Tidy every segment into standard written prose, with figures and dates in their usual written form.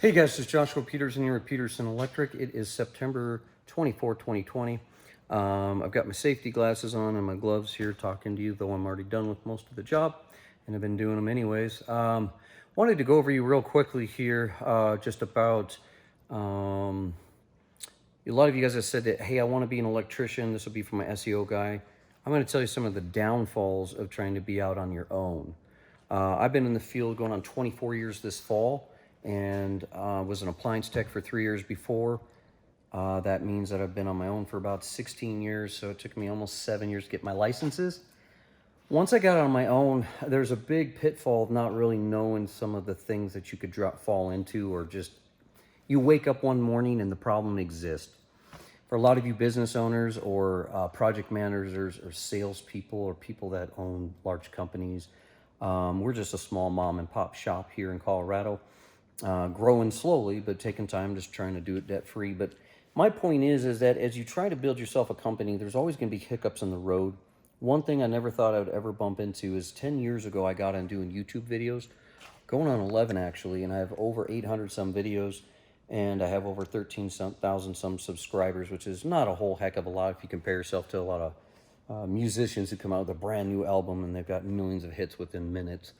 Hey guys, it's Joshua Peterson here at Peterson Electric. It is September 24, 2020. I've got my safety glasses on and my gloves here talking to you, though I'm already done with most of the job, and I've been doing them anyways. Wanted to go over you real quickly here, just about a lot of you guys have said that, hey, I want to be an electrician. This will be for my SEO guy. I'm going to tell you some of the downfalls of trying to be out on your own. I've been in the field going on 24 years this fall, and was an appliance tech for 3 years before. That means that I've been on my own for about 16 years, so it took me almost 7 years to get my licenses. Once I got on my own, there's a big pitfall of not really knowing some of the things that you could fall into, or just you wake up one morning and the problem exists. For a lot of you business owners or project managers or salespeople or people that own large companies, we're just a small mom and pop shop here in Colorado. Growing slowly, but taking time, just trying to do it debt-free. But my point is that as you try to build yourself a company, there's always going to be hiccups in the road. One thing I never thought I would ever bump into is 10 years ago, I got on doing YouTube videos, going on 11 actually, and I have over 800 some videos, and I have over 13,000 some subscribers, which is not a whole heck of a lot if you compare yourself to a lot of musicians who come out with a brand new album and they've got millions of hits within minutes.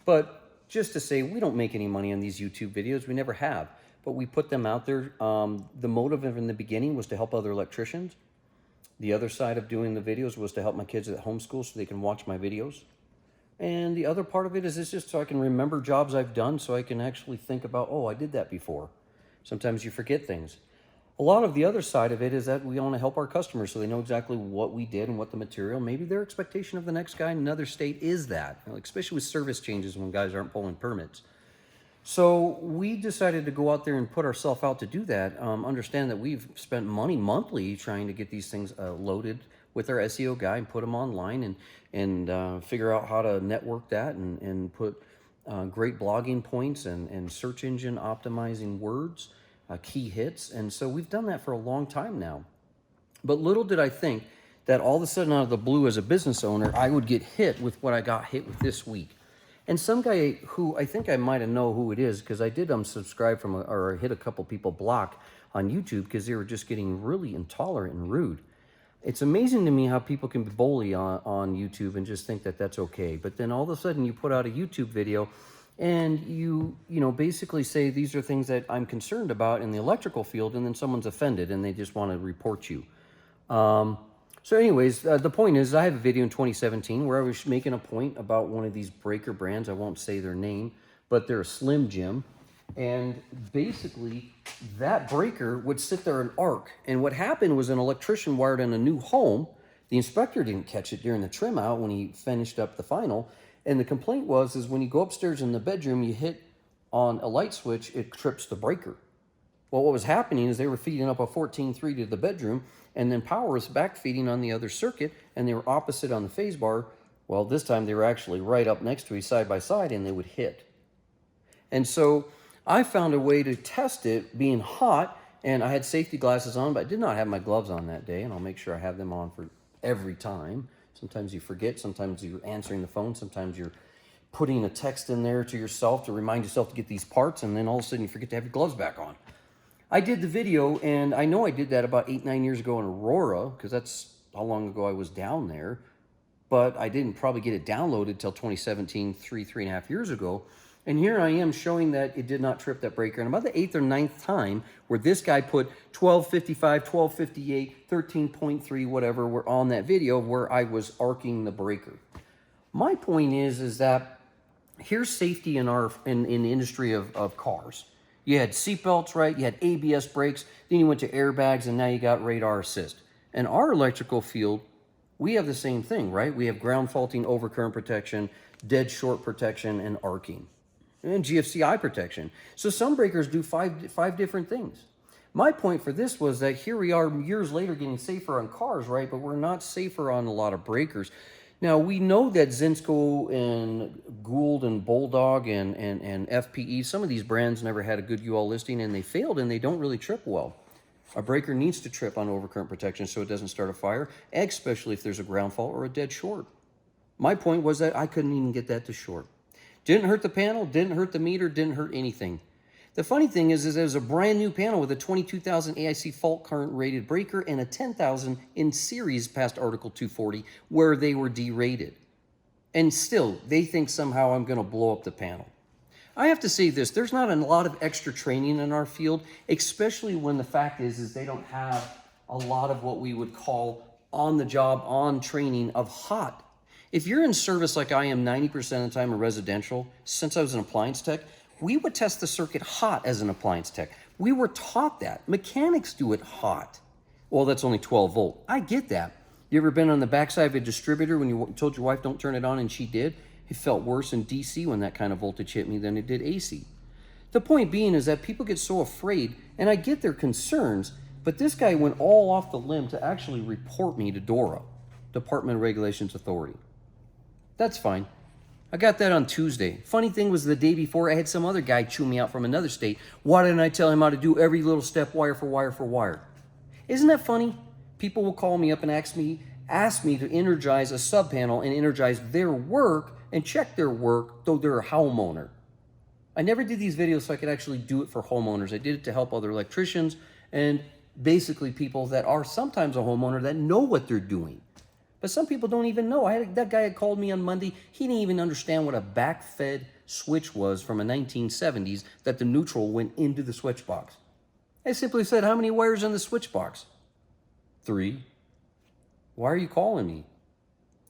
But just to say, we don't make any money on these YouTube videos. We never have, but we put them out there. The motive in the beginning was to help other electricians. The other side of doing the videos was to help my kids at homeschool so they can watch my videos. And the other part of it is it's just so I can remember jobs I've done, so I can actually think about, oh, I did that before. Sometimes you forget things. A lot of the other side of it is that we want to help our customers so they know exactly what we did and what the material, maybe their expectation of the next guy in another state is that, especially with service changes when guys aren't pulling permits. So we decided to go out there and put ourselves out to do that. Understand that we've spent money monthly trying to get these things loaded with our SEO guy and put them online, and figure out how to network that and put great blogging points and search engine optimizing words. Key hits. And so we've done that for a long time now. But little did I think that all of a sudden out of the blue as a business owner, I would get hit with what I got hit with this week. And some guy who I think I might have know who it is, because I did unsubscribe from or hit a couple people block on YouTube because they were just getting really intolerant and rude. It's amazing to me how people can bully on YouTube and just think that that's okay. But then all of a sudden you put out a YouTube video and you basically say these are things that I'm concerned about in the electrical field, and then someone's offended and they just want to report you. So anyways, the point is I have a video in 2017 where I was making a point about one of these breaker brands. I won't say their name, but they're a Slim Jim. And basically that breaker would sit there and arc. And what happened was an electrician wired in a new home. The inspector didn't catch it during the trim out when he finished up the final. And the complaint is when you go upstairs in the bedroom, you hit on a light switch, it trips the breaker. Well, what was happening is they were feeding up a 14.3 to the bedroom, and then power was back feeding on the other circuit, and they were opposite on the phase bar. Well, this time they were actually right up next to each side by side, and they would hit. And so I found a way to test it being hot, and I had safety glasses on, but I did not have my gloves on that day, and I'll make sure I have them on for every time. Sometimes you forget, sometimes you're answering the phone, sometimes you're putting a text in there to yourself to remind yourself to get these parts, and then all of a sudden you forget to have your gloves back on. I did the video, and I know I did that about 8-9 years ago in Aurora, because that's how long ago I was down there, but I didn't probably get it downloaded till 2017, 3.5 years ago. And here I am showing that it did not trip that breaker. And about the 8th or 9th time where this guy put 1255, 1258, 13.3, whatever, were on that video where I was arcing the breaker. My point is that here's safety in the industry of cars. You had seatbelts, right? You had ABS brakes. Then you went to airbags, and now you got radar assist. In our electrical field, we have the same thing, right? We have ground faulting, overcurrent protection, dead short protection, and arcing. And GFCI protection. So some breakers do five different things. My point for this was that here we are years later getting safer on cars, right? But we're not safer on a lot of breakers. Now, we know that Zinsco and Gould and Bulldog and FPE, some of these brands never had a good UL listing, and they failed, and they don't really trip well. A breaker needs to trip on overcurrent protection so it doesn't start a fire, especially if there's a ground fault or a dead short. My point was that I couldn't even get that to short. Didn't hurt the panel, didn't hurt the meter, didn't hurt anything. The funny thing is there's a brand new panel with a 22,000 AIC fault current rated breaker and a 10,000 in series past Article 240 where they were derated. And still, they think somehow I'm going to blow up the panel. I have to say this, there's not a lot of extra training in our field, especially when the fact is they don't have a lot of what we would call on-the-job, on-training of hot. If you're in service like I am 90% of the time in residential, since I was an appliance tech, we would test the circuit hot as an appliance tech. We were taught that. Mechanics do it hot. Well, that's only 12 volt. I get that. You ever been on the backside of a distributor when you told your wife don't turn it on and she did? It felt worse in DC when that kind of voltage hit me than it did AC. The point being is that people get so afraid, and I get their concerns, but this guy went all off the limb to actually report me to DORA, Department of Regulations Authority. That's fine. I got that on Tuesday. Funny thing was the day before I had some other guy chew me out from another state. Why didn't I tell him how to do every little step wire for wire for wire? Isn't that funny? People will call me up and ask me to energize a sub panel and energize their work and check their work, though they're a homeowner. I never did these videos so I could actually do it for homeowners. I did it to help other electricians and basically people that are sometimes a homeowner that know what they're doing. But some people don't even know. That guy had called me on Monday. He didn't even understand what a back-fed switch was from a 1970s that the neutral went into the switch box. I simply said, how many wires in the switch box? 3. Why are you calling me?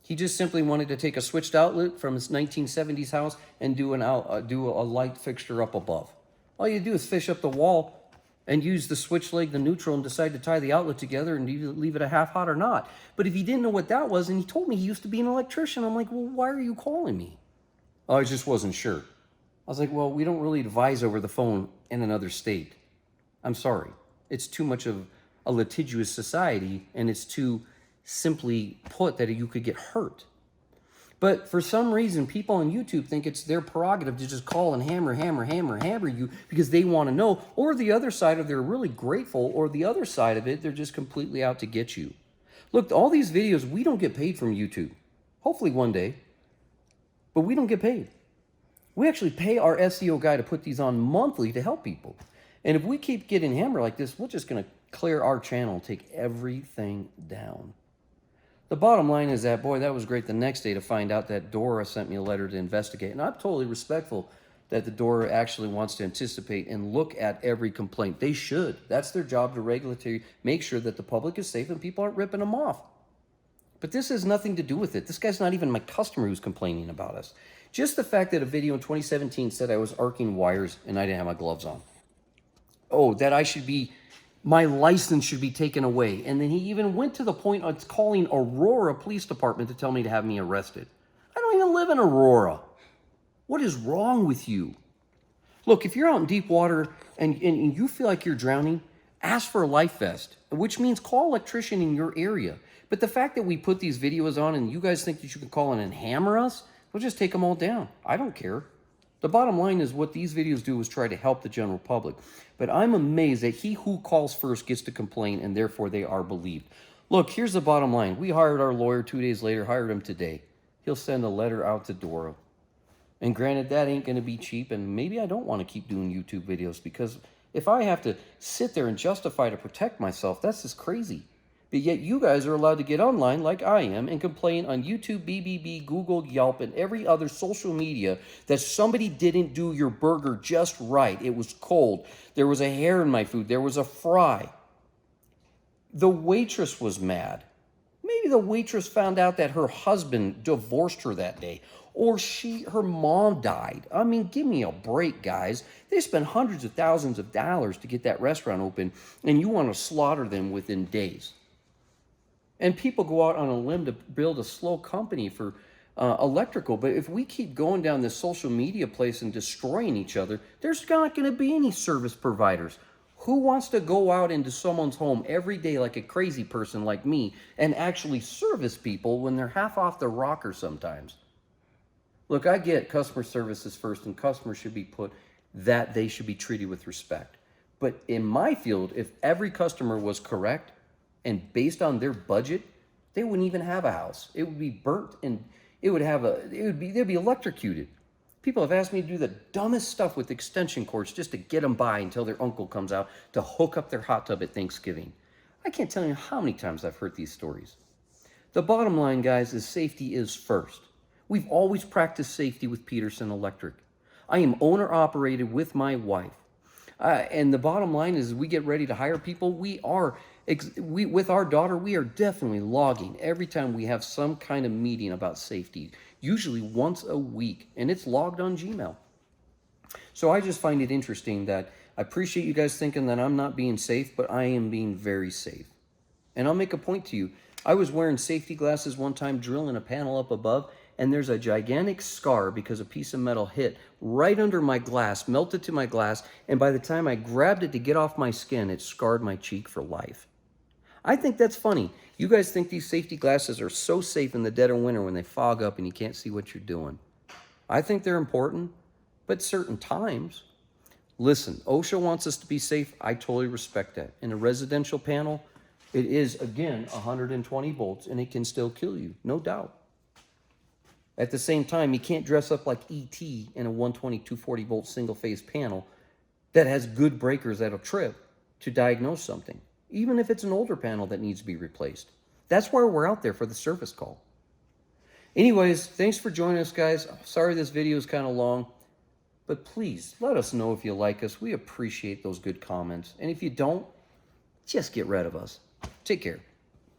He just simply wanted to take a switched outlet from his 1970s house and do a light fixture up above. All you do is fish up the wall and use the switch leg, the neutral, and decide to tie the outlet together and either leave it a half hot or not. But if he didn't know what that was, and he told me he used to be an electrician, I'm like, well, why are you calling me? Oh, I just wasn't sure. I was like, well, we don't really advise over the phone in another state. I'm sorry. It's too much of a litigious society, and it's too simply put that you could get hurt. But for some reason, people on YouTube think it's their prerogative to just call and hammer you because they want to know. Or the other side of they're really grateful, or the other side of it, they're just completely out to get you. Look, all these videos, we don't get paid from YouTube. Hopefully one day. But we don't get paid. We actually pay our SEO guy to put these on monthly to help people. And if we keep getting hammered like this, we're just going to clear our channel and take everything down. The bottom line is that, boy, that was great the next day to find out that DORA sent me a letter to investigate. And I'm totally respectful that the DORA actually wants to anticipate and look at every complaint. They should. That's their job to regulatory, make sure that the public is safe and people aren't ripping them off. But this has nothing to do with it. This guy's not even my customer who's complaining about us. Just the fact that a video in 2017 said I was arcing wires and I didn't have my gloves on. Oh, that I should be... my license should be taken away. And then he even went to the point of calling Aurora Police Department to tell me to have me arrested. I don't even live in Aurora. What is wrong with you? Look, if you're out in deep water and you feel like you're drowning, ask for a life vest, which means call an electrician in your area. But the fact that we put these videos on and you guys think that you can call in and hammer us, we'll just take them all down. I don't care. The bottom line is what these videos do is try to help the general public. But I'm amazed that he who calls first gets to complain, and therefore they are believed. Look, here's the bottom line. We hired our lawyer 2 days later, hired him today. He'll send a letter out to DORA. And granted, that ain't going to be cheap, and maybe I don't want to keep doing YouTube videos because if I have to sit there and justify to protect myself, that's just crazy. But yet you guys are allowed to get online like I am and complain on YouTube, BBB, Google, Yelp, and every other social media that somebody didn't do your burger just right. It was cold. There was a hair in my food. There was a fry. The waitress was mad. Maybe the waitress found out that her husband divorced her that day. Or her mom died. I mean, give me a break, guys. They spent hundreds of thousands of dollars to get that restaurant open, and you want to slaughter them within days. And people go out on a limb to build a slow company for electrical. But if we keep going down this social media place and destroying each other, there's not going to be any service providers. Who wants to go out into someone's home every day like a crazy person like me and actually service people when they're half off the rocker sometimes? Look, I get customer service is first and customers should be they should be treated with respect. But in my field, if every customer was correct, and based on their budget, they wouldn't even have a house. It would be burnt and they'd be electrocuted. People have asked me to do the dumbest stuff with extension cords just to get them by until their uncle comes out to hook up their hot tub at Thanksgiving. I can't tell you how many times I've heard these stories. The bottom line, guys, is safety is first. We've always practiced safety with Peterson Electric. I am owner-operated with my wife. And the bottom line is, we get ready to hire people. With our daughter, we are definitely logging every time we have some kind of meeting about safety, usually once a week, and it's logged on Gmail. So I just find it interesting that I appreciate you guys thinking that I'm not being safe, but I am being very safe. And I'll make a point to you. I was wearing safety glasses one time, drilling a panel up above, and there's a gigantic scar because a piece of metal hit right under my glass, melted to my glass, and by the time I grabbed it to get off my skin, it scarred my cheek for life. I think that's funny. You guys think these safety glasses are so safe in the dead of winter when they fog up and you can't see what you're doing. I think they're important, but certain times. Listen, OSHA wants us to be safe. I totally respect that. In a residential panel, it is, again, 120 volts, and it can still kill you, no doubt. At the same time, you can't dress up like E.T. in a 120, 240 volt single phase panel that has good breakers that'll trip to diagnose something, even if it's an older panel that needs to be replaced. That's why we're out there for the service call. Anyways, thanks for joining us, guys. Sorry this video is kind of long, but please let us know if you like us. We appreciate those good comments. And if you don't, just get rid of us. Take care.